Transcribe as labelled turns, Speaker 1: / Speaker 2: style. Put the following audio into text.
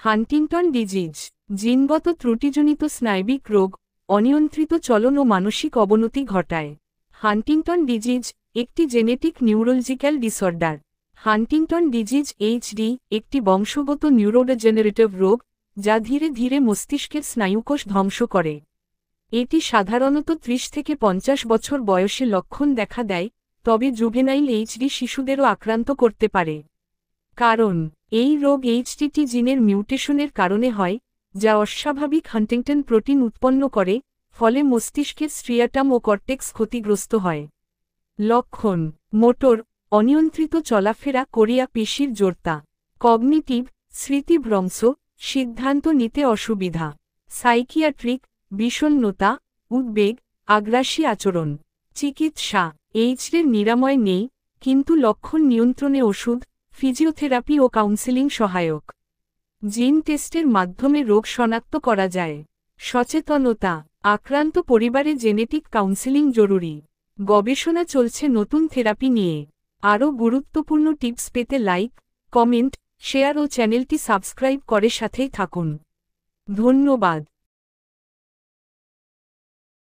Speaker 1: Huntington disease জিনগত ত্রুটিজনিত স্নায়বিক রোগ, অনিয়ন্ত্রিত চলন ও মানসিক অবনতি ঘটায়। হান্টিংটন ডিজিজ একটি genetic neurological disorder. Huntington disease HD একটি বংশগত নিউরোডেজেনারেটিভ রোগ যা ধীরে ধীরে মস্তিষ্কের স্নায়ুকোষ ধ্বংস করে। এটি সাধারণত 30 থেকে 50 বছর বয়সে লক্ষণ দেখা দেয়, তবে জুভেনাইল এইচডি শিশুদেরও আক্রান্ত করতে পারে। কারণ এই রোগ এইচটিটি জিনের মিউটেশনের কারণে হয়, যা অস্বাভাবিক হান্টিংটন প্রোটিন উৎপন্ন করে, ফলে মস্তিষ্কের স্ট্রিয়াটাম ও কর্টেক্স ক্ষতিগ্রস্ত হয়। লক্ষণ: মোটর, অনিয়ন্ত্রিত চলাফেরা, কোরিয়া পেশির জোরতা; কগনিটিভ, স্মৃতিভ্রংশ, সিদ্ধান্ত নিতে অসুবিধা; সাইকিয়াট্রিক, বিষণ্ণতা, উদ্বেগ, আগ্রাসী আচরণ। চিকিৎসা: এইচডির নিরাময় নেই, কিন্তু লক্ষণ নিয়ন্ত্রণে ওষুধ, ফিজিওথেরাপি ও কাউন্সেলিং সহায়ক। জিন টেস্টের মাধ্যমে রোগ শনাক্ত করা যায়। সচেতনতা: আক্রান্ত পরিবারে জেনেটিক কাউন্সেলিং জরুরি। গবেষণা চলছে নতুন থেরাপি নিয়ে। আরও গুরুত্বপূর্ণ টিপস পেতে লাইক, কমেন্ট, শেয়ার ও চ্যানেলটি সাবস্ক্রাইব করে সাথেই থাকুন। ধন্যবাদ।